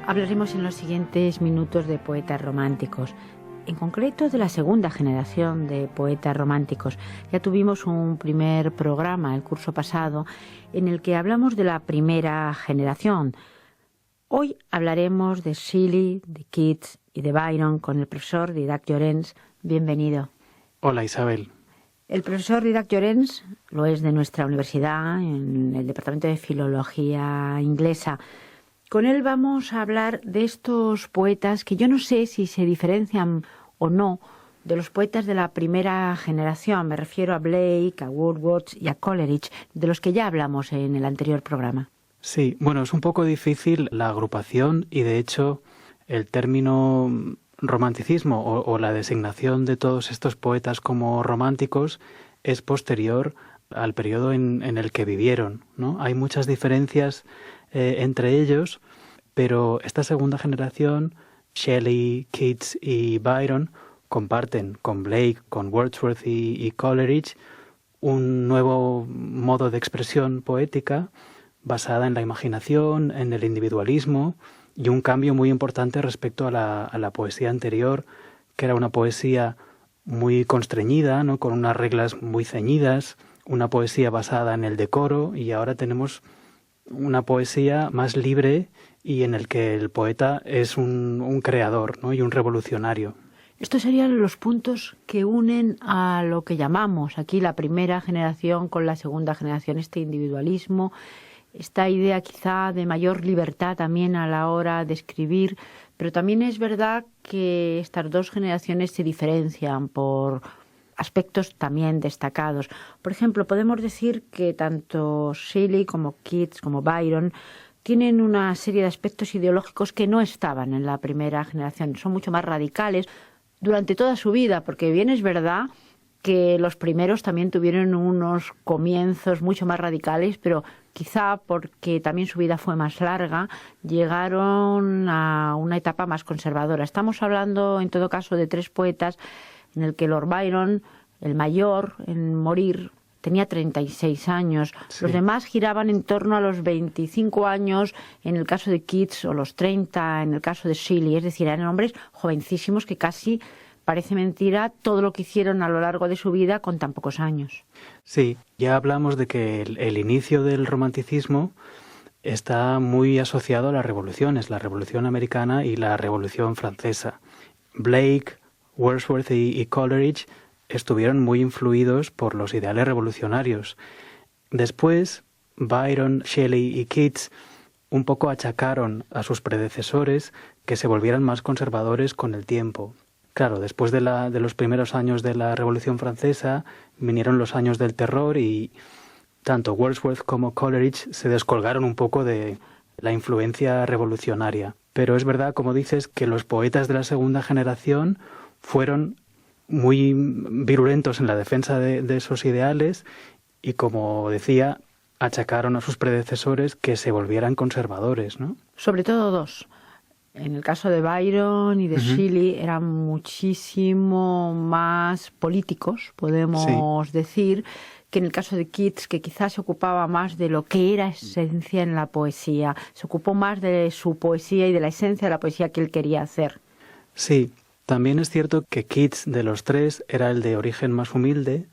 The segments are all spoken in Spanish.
Hablaremos en los siguientes minutos de poetas románticos, en concreto de la segunda generación de poetas románticos. Ya tuvimos un primer programa el curso pasado en el que hablamos de la primera generación. Hoy hablaremos de Shelley, de Keats y de Byron con el profesor Dídac Llorens. Bienvenido. Hola, Isabel. El profesor Dídac Llorens lo es de nuestra universidad, en el Departamento de Filología Inglesa. Con él vamos a hablar de estos poetas que yo no sé si se diferencian o no de los poetas de la primera generación. Me refiero a Blake, a Wordsworth y a Coleridge, de los que ya hablamos en el anterior programa. Sí, bueno, es un poco difícil la agrupación y de hecho el término romanticismo o la designación de todos estos poetas como románticos es posterior al periodo en el que vivieron, ¿no? Hay muchas diferencias entre ellos, pero esta segunda generación, Shelley, Keats y Byron, comparten con Blake, con Wordsworth y Coleridge un nuevo modo de expresión poética basada en la imaginación, en el individualismo y un cambio muy importante respecto a la poesía anterior, que era una poesía muy constreñida, ¿no? Con unas reglas muy ceñidas, una poesía basada en el decoro, y ahora tenemos una poesía más libre y en el que el poeta es un creador, ¿no? Y un revolucionario. Estos serían los puntos que unen a lo que llamamos aquí la primera generación con la segunda generación, este individualismo, esta idea quizá de mayor libertad también a la hora de escribir, pero también es verdad que estas dos generaciones se diferencian por aspectos también destacados. Por ejemplo, podemos decir que tanto Shelley como Keats como Byron tienen una serie de aspectos ideológicos que no estaban en la primera generación. Son mucho más radicales durante toda su vida, porque bien es verdad que los primeros también tuvieron unos comienzos mucho más radicales, pero quizá porque también su vida fue más larga, llegaron a una etapa más conservadora. Estamos hablando, en todo caso, de tres poetas en el que Lord Byron, el mayor en morir, tenía 36 años. Sí. Los demás giraban en torno a los 25 años en el caso de Keats o los 30 en el caso de Shelley. Es decir, eran hombres jovencísimos que casi parece mentira todo lo que hicieron a lo largo de su vida con tan pocos años. Sí, ya hablamos de que el inicio del romanticismo está muy asociado a las revoluciones, la Revolución Americana y la Revolución Francesa. Blake, Wordsworth y Coleridge estuvieron muy influidos por los ideales revolucionarios. Después, Byron, Shelley y Keats un poco achacaron a sus predecesores que se volvieran más conservadores con el tiempo. Claro, después de los primeros años de la Revolución Francesa vinieron los años del terror y tanto Wordsworth como Coleridge se descolgaron un poco de la influencia revolucionaria. Pero es verdad, como dices, que los poetas de la segunda generación fueron muy virulentos en la defensa de esos ideales y, como decía, achacaron a sus predecesores que se volvieran conservadores, ¿no? Sobre todo dos. En el caso de Byron y de Shelley eran muchísimo más políticos, podemos decir, que en el caso de Keats, que quizás se ocupaba más de lo que era esencia en la poesía. Se ocupó más de su poesía y de la esencia de la poesía que él quería hacer. Sí. También es cierto que Keats, de los tres, era el de origen más humilde,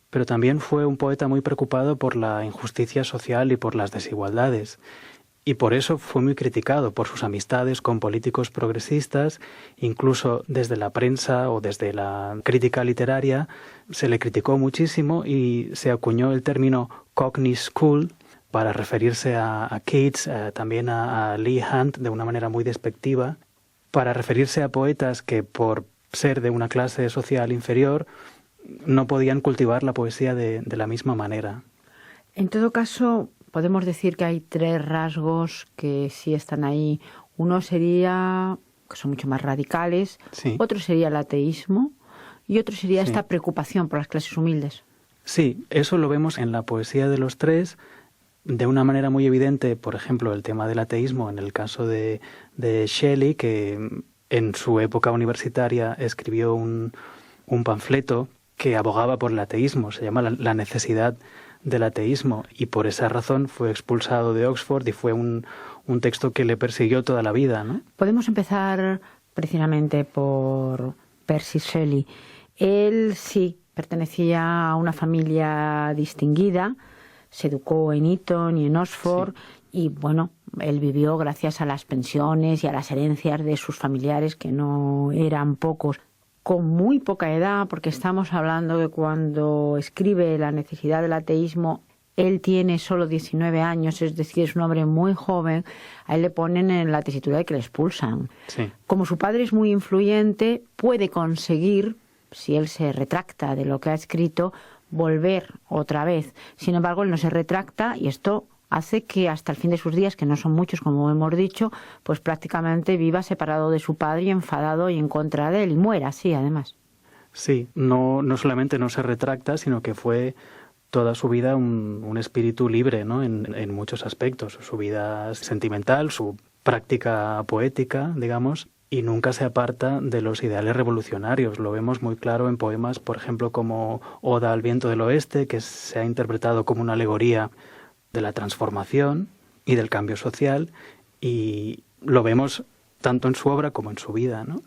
pero también fue un poeta muy preocupado por la injusticia social y por las desigualdades. Y por eso fue muy criticado por sus amistades con políticos progresistas. Incluso desde la prensa o desde la crítica literaria se le criticó muchísimo y se acuñó el término Cockney School para referirse a Keats, también a Leigh Hunt de una manera muy despectiva, para referirse a poetas que por ser de una clase social inferior no podían cultivar la poesía de la misma manera. En todo caso, podemos decir que hay tres rasgos que sí están ahí. Uno sería que son mucho más radicales, sí. Otro sería el ateísmo y otro sería esta preocupación por las clases humildes. Sí, eso lo vemos en la poesía de los tres de una manera muy evidente. Por ejemplo, el tema del ateísmo en el caso de Shelley, que en su época universitaria escribió un panfleto que abogaba por el ateísmo, se llama La necesidad del ateísmo, y por esa razón fue expulsado de Oxford y fue un un texto que le persiguió toda la vida, ¿no? Podemos empezar precisamente por Percy Shelley. Él sí pertenecía a una familia distinguida, se educó en Eton y en Oxford, sí. Y bueno, él vivió gracias a las pensiones y a las herencias de sus familiares, que no eran pocos. Con muy poca edad, porque estamos hablando de cuando escribe La necesidad del ateísmo, él tiene solo 19 años, es decir, es un hombre muy joven. A él le ponen en la tesitura de que le expulsan. Sí. Como su padre es muy influyente, puede conseguir, si él se retracta de lo que ha escrito, volver otra vez. Sin embargo, él no se retracta y esto hace que hasta el fin de sus días, que no son muchos como hemos dicho, pues prácticamente viva separado de su padre y enfadado y en contra de él, y muera así además. Sí, no solamente no se retracta, sino que fue toda su vida un espíritu libre, ¿no? En muchos aspectos, su vida sentimental, su práctica poética, digamos, y nunca se aparta de los ideales revolucionarios. Lo vemos muy claro en poemas, por ejemplo, como Oda al viento del oeste, que se ha interpretado como una alegoría de la transformación y del cambio social, y lo vemos tanto en su obra como en su vida, ¿no?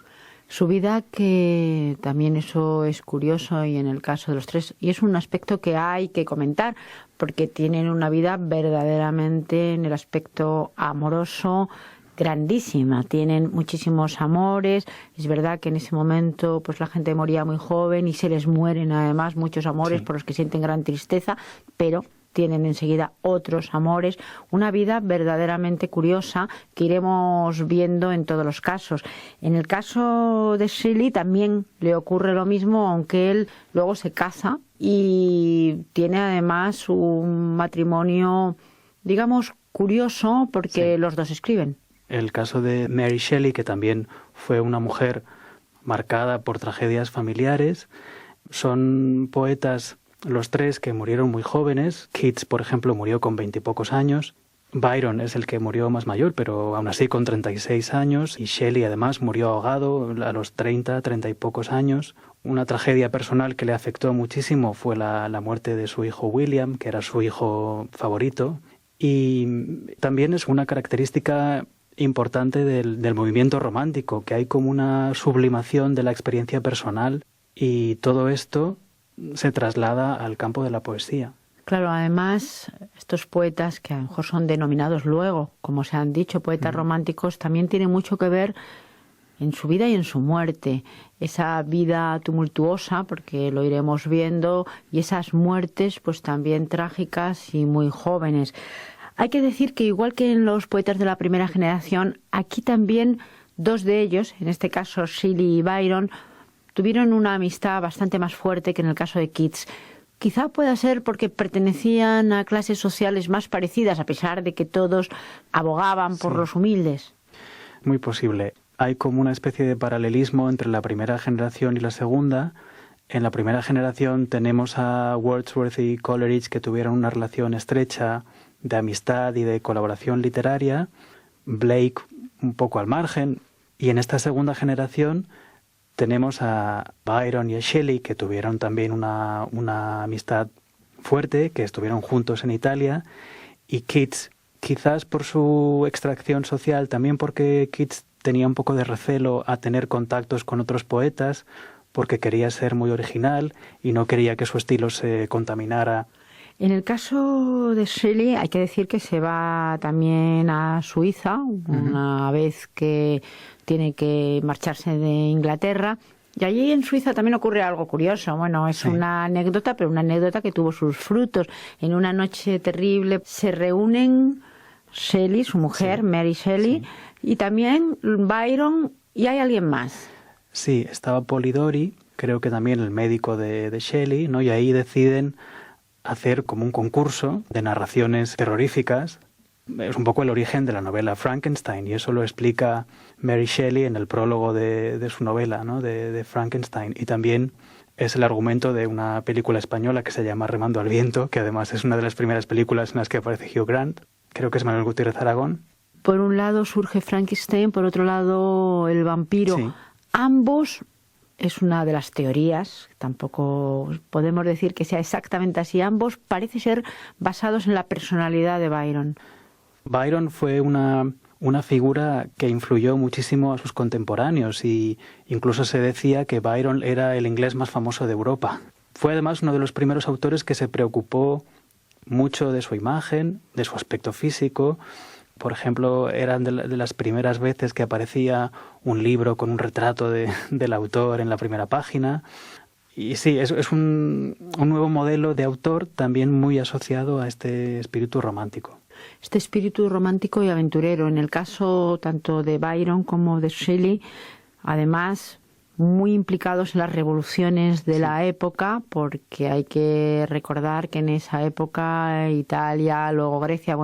Su vida, que también eso es curioso, y en el caso de los tres, y es un aspecto que hay que comentar, porque tienen una vida verdaderamente en el aspecto amoroso grandísima, tienen muchísimos amores. Es verdad que en ese momento pues la gente moría muy joven y se les mueren además muchos amores, sí, por los que sienten gran tristeza, pero tienen enseguida otros amores, una vida verdaderamente curiosa que iremos viendo en todos los casos. En el caso de Shelley también le ocurre lo mismo, aunque él luego se casa y tiene además un matrimonio, digamos, curioso, porque sí, los dos escriben. El caso de Mary Shelley, que también fue una mujer marcada por tragedias familiares, son poetas los tres que murieron muy jóvenes. Keats, por ejemplo, murió con 20 y pocos años. Byron es el que murió más mayor, pero aún así con 36 años. Y Shelley, además, murió ahogado a los 30 y pocos años. Una tragedia personal que le afectó muchísimo fue la muerte de su hijo William, que era su hijo favorito. Y también es una característica importante del movimiento romántico, que hay como una sublimación de la experiencia personal, y todo esto se traslada al campo de la poesía. Claro, además, estos poetas, que a lo mejor son denominados luego, como se han dicho, poetas románticos, también tienen mucho que ver en su vida y en su muerte. Esa vida tumultuosa, porque lo iremos viendo, y esas muertes pues también trágicas y muy jóvenes. Hay que decir que igual que en los poetas de la primera generación, aquí también dos de ellos, en este caso Shelley y Byron, tuvieron una amistad bastante más fuerte que en el caso de Keats. Quizá pueda ser porque pertenecían a clases sociales más parecidas, a pesar de que todos abogaban por los humildes. Muy posible. Hay como una especie de paralelismo entre la primera generación y la segunda. En la primera generación tenemos a Wordsworth y Coleridge, que tuvieron una relación estrecha de amistad y de colaboración literaria. Blake un poco al margen. Y en esta segunda generación tenemos a Byron y a Shelley, que tuvieron también una amistad fuerte, que estuvieron juntos en Italia, y Keats, quizás por su extracción social, también porque Keats tenía un poco de recelo a tener contactos con otros poetas, porque quería ser muy original y no quería que su estilo se contaminara. En el caso de Shelley hay que decir que se va también a Suiza, una vez que tiene que marcharse de Inglaterra. Y allí en Suiza también ocurre algo curioso. Bueno, es una anécdota, pero una anécdota que tuvo sus frutos. En una noche terrible se reúnen Shelley, su mujer, Mary Shelley, y también Byron, y hay alguien más. Sí, estaba Polidori, creo que también el médico de Shelley, ¿no? Y ahí deciden hacer como un concurso de narraciones terroríficas. Es un poco el origen de la novela Frankenstein, y eso lo explica Mary Shelley en el prólogo de su novela, ¿no? de Frankenstein. Y también es el argumento de una película española que se llama Remando al viento, que además es una de las primeras películas en las que aparece Hugh Grant. Creo que es Manuel Gutiérrez Aragón. Por un lado surge Frankenstein, por otro lado el vampiro. Sí. Ambos, es una de las teorías, tampoco podemos decir que sea exactamente así, ambos parece ser basados en la personalidad de Byron. Byron fue una figura que influyó muchísimo a sus contemporáneos y incluso se decía que Byron era el inglés más famoso de Europa. Fue además uno de los primeros autores que se preocupó mucho de su imagen, de su aspecto físico. Por ejemplo, eran de las primeras veces que aparecía un libro con un retrato del autor en la primera página. Y sí, es un nuevo modelo de autor también muy asociado a este espíritu romántico. Este espíritu romántico y aventurero, en el caso tanto de Byron como de Shelley, además muy implicados en las revoluciones de la época, porque hay que recordar que en esa época Italia, luego Grecia,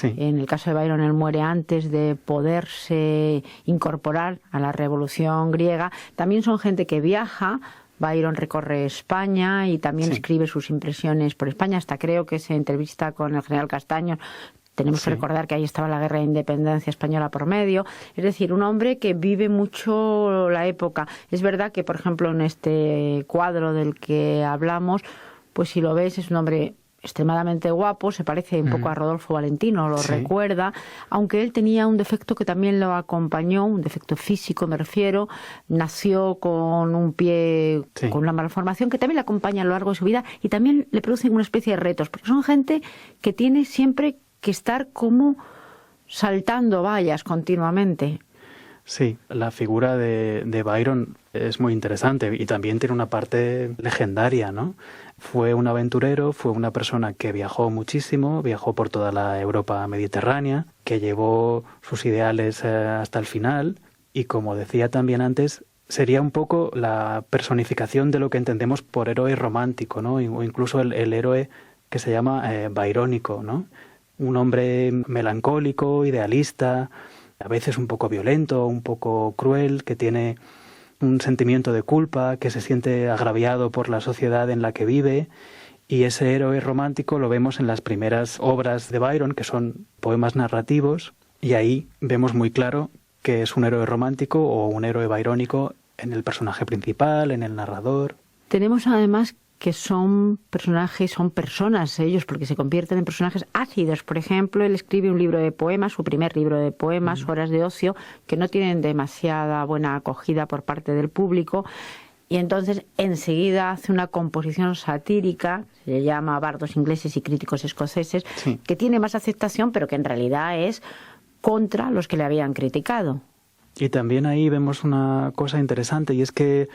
en el caso de Byron él muere antes de poderse incorporar a la revolución griega. También son gente que viaja. Byron recorre España y también escribe sus impresiones por España, hasta creo que se entrevista con el general Castaños. Tenemos que recordar que ahí estaba la guerra de independencia española por medio. Es decir, un hombre que vive mucho la época. Es verdad que, por ejemplo, en este cuadro del que hablamos, pues si lo ves, es un hombre extremadamente guapo, se parece un poco a Rodolfo Valentino, lo recuerda, aunque él tenía un defecto que también lo acompañó, un defecto físico me refiero, nació con un pie con una malformación que también le acompaña a lo largo de su vida y también le producen una especie de retos, porque son gente que tiene siempre que estar como saltando vallas continuamente. Sí, la figura de Byron es muy interesante y también tiene una parte legendaria, ¿no? Fue un aventurero, fue una persona que viajó muchísimo, viajó por toda la Europa mediterránea, que llevó sus ideales hasta el final y, como decía también antes, sería un poco la personificación de lo que entendemos por héroe romántico, ¿no? O incluso el héroe que se llama byrónico, ¿no? Un hombre melancólico, idealista, a veces un poco violento, un poco cruel, que tiene un sentimiento de culpa, que se siente agraviado por la sociedad en la que vive, y ese héroe romántico lo vemos en las primeras obras de Byron, que son poemas narrativos, y ahí vemos muy claro que es un héroe romántico o un héroe byrónico en el personaje principal, en el narrador. Tenemos además que son personajes, son personas ellos, porque se convierten en personajes ácidos. Por ejemplo, él escribe un libro de poemas, su primer libro de poemas, Horas de ocio, que no tienen demasiada buena acogida por parte del público, y entonces enseguida hace una composición satírica, se le llama Bardos ingleses y críticos escoceses, que tiene más aceptación, pero que en realidad es contra los que le habían criticado. Y también ahí vemos una cosa interesante, y es que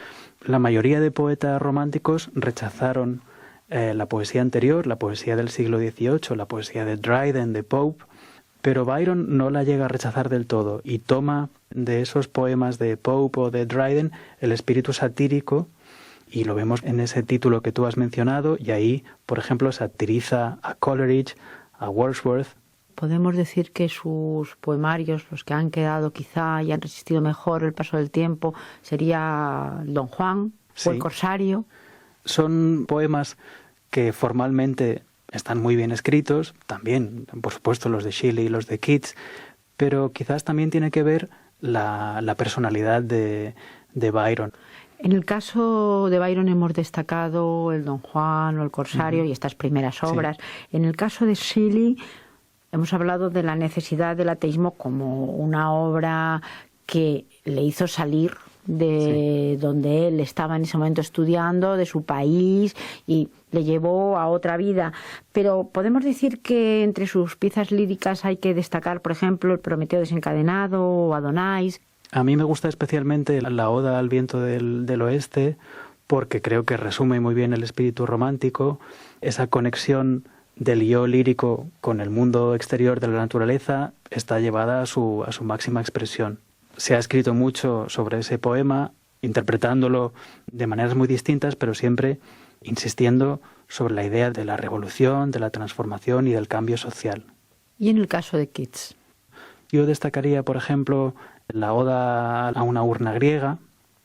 la mayoría de poetas románticos rechazaron la poesía anterior, la poesía del siglo XVIII, la poesía de Dryden, de Pope, pero Byron no la llega a rechazar del todo y toma de esos poemas de Pope o de Dryden el espíritu satírico, y lo vemos en ese título que tú has mencionado, y ahí, por ejemplo, satiriza a Coleridge, a Wordsworth. Podemos decir que sus poemarios, los que han quedado quizá y han resistido mejor el paso del tiempo, sería Don Juan o El Corsario. Son poemas que formalmente están muy bien escritos, también, por supuesto, los de Shelley y los de Keats, pero quizás también tiene que ver la personalidad de Byron. En el caso de Byron hemos destacado el Don Juan o El Corsario y estas primeras obras. En el caso de Shelley hemos hablado de la necesidad del ateísmo como una obra que le hizo salir de donde él estaba en ese momento estudiando, de su país, y le llevó a otra vida. Pero podemos decir que entre sus piezas líricas hay que destacar, por ejemplo, El Prometeo desencadenado o Adonais. A mí me gusta especialmente la Oda al viento del oeste, porque creo que resume muy bien el espíritu romántico, esa conexión del yo lírico con el mundo exterior de la naturaleza está llevada a su máxima expresión. Se ha escrito mucho sobre ese poema, interpretándolo de maneras muy distintas, pero siempre insistiendo sobre la idea de la revolución, de la transformación y del cambio social. ¿Y en el caso de Keats? Yo destacaría, por ejemplo, la Oda a una urna griega.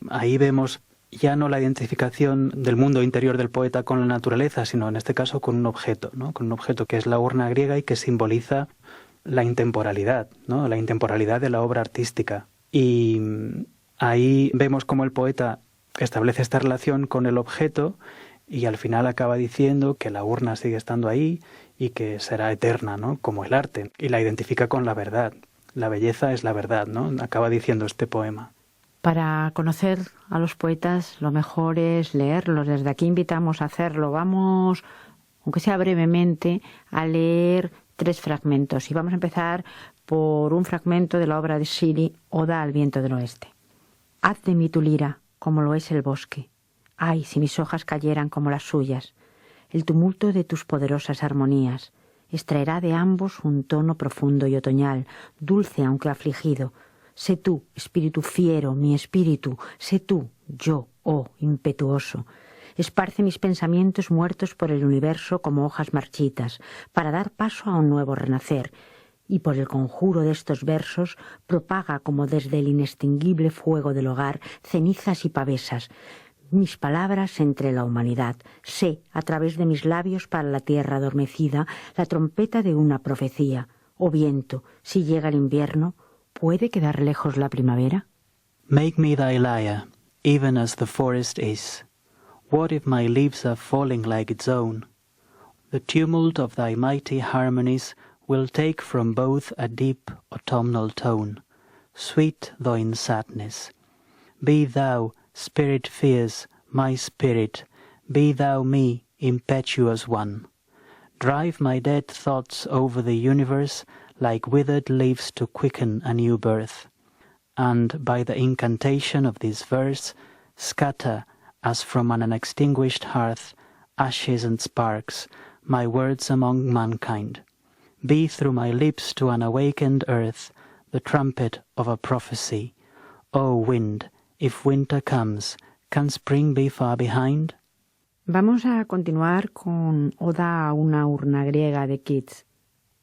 Ahí vemos ya no la identificación del mundo interior del poeta con la naturaleza, sino en este caso con un objeto, ¿no? Con un objeto que es la urna griega y que simboliza la intemporalidad, ¿no? La intemporalidad de la obra artística. Y ahí vemos cómo el poeta establece esta relación con el objeto y al final acaba diciendo que la urna sigue estando ahí y que será eterna, ¿no? Como el arte, y la identifica con la verdad. La belleza es la verdad, ¿no? Acaba diciendo este poema. Para conocer a los poetas lo mejor es leerlos. Desde aquí invitamos a hacerlo. Vamos, aunque sea brevemente, a leer 3 fragmentos. Y vamos a empezar por un fragmento de la obra de Shelley, Oda al viento del oeste. Haz de mí tu lira, como lo es el bosque. Ay, si mis hojas cayeran como las suyas. El tumulto de tus poderosas armonías extraerá de ambos un tono profundo y otoñal, dulce aunque afligido. Sé tú, espíritu fiero, mi espíritu, sé tú, yo, oh impetuoso. Esparce mis pensamientos muertos por el universo como hojas marchitas, para dar paso a un nuevo renacer, y por el conjuro de estos versos propaga como desde el inextinguible fuego del hogar cenizas y pavesas, mis palabras entre la humanidad. Sé, a través de mis labios para la tierra adormecida, la trompeta de una profecía. Oh viento, si llega el invierno, ¿puede quedar lejos la primavera? Make me thy lyre, even as the forest is. What if my leaves are falling like its own? The tumult of thy mighty harmonies will take from both a deep autumnal tone, sweet though in sadness. Be thou, spirit fierce, my spirit, be thou me, impetuous one. Drive my dead thoughts over the universe like withered leaves to quicken a new birth, and by the incantation of this verse scatter, as from an unextinguished hearth, ashes and sparks, my words among mankind. Be through my lips to an awakened earth the trumpet of a prophecy. O wind, if winter comes, can spring be far behind? Vamos a continuar con Oda a una urna griega de Keats.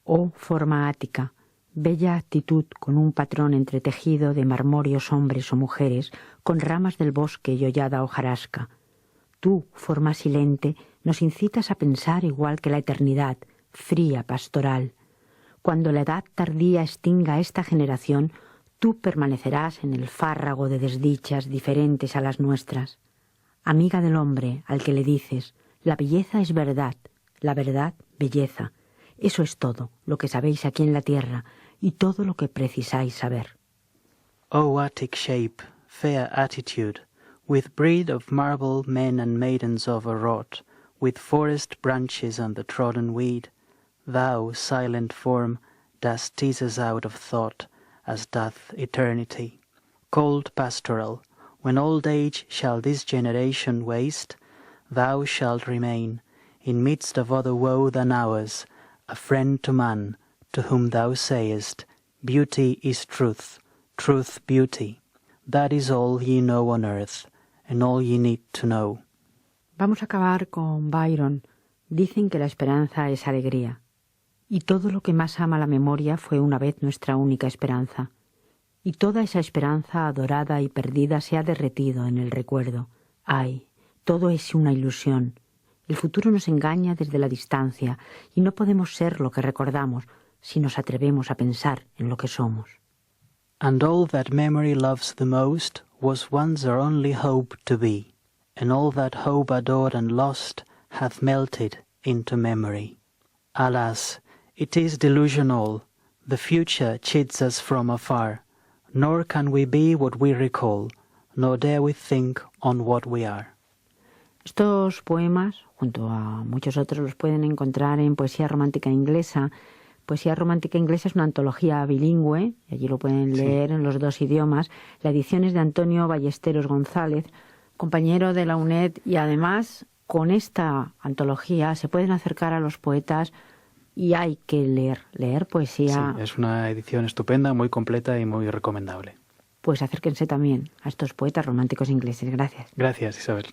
Oh forma ática, bella actitud con un patrón entretejido de marmóreos hombres o mujeres, con ramas del bosque y hollada hojarasca. Tú, forma silente, nos incitas a pensar igual que la eternidad, fría, pastoral. Cuando la edad tardía extinga esta generación, tú permanecerás en el fárrago de desdichas diferentes a las nuestras. Amiga del hombre al que le dices, la belleza es verdad, la verdad belleza. Eso es todo lo que sabéis aquí en la tierra y todo lo que precisáis saber. O Attic shape, fair attitude, with breed of marble men and maidens overwrought, with forest branches and the trodden weed, thou, silent form, dost tease us out of thought, as doth eternity. Cold pastoral, when old age shall this generation waste, thou shalt remain, in midst of other woe than ours, a friend to man, to whom thou sayest, beauty is truth, truth beauty. That is all ye know on earth, and all ye need to know. Vamos a acabar con Byron. Dicen que la esperanza es alegría. Y todo lo que más ama la memoria fue una vez nuestra única esperanza. Y toda esa esperanza adorada y perdida se ha derretido en el recuerdo. Ay, todo es una ilusión. El futuro nos engaña desde la distancia y no podemos ser lo que recordamos si nos atrevemos a pensar en lo que somos. And all that memory loves the most was once our only hope to be, and all that hope adored and lost hath melted into memory. Alas, it is delusion all, the future cheats us from afar, nor can we be what we recall, nor dare we think on what we are. Estos poemas, junto a muchos otros, los pueden encontrar en Poesía Romántica Inglesa. Poesía Romántica Inglesa es una antología bilingüe, y allí lo pueden leer en los 2 idiomas. La edición es de Antonio Ballesteros González, compañero de la UNED, y además con esta antología se pueden acercar a los poetas y hay que leer poesía. Sí, es una edición estupenda, muy completa y muy recomendable. Pues acérquense también a estos poetas románticos ingleses. Gracias. Gracias, Isabel.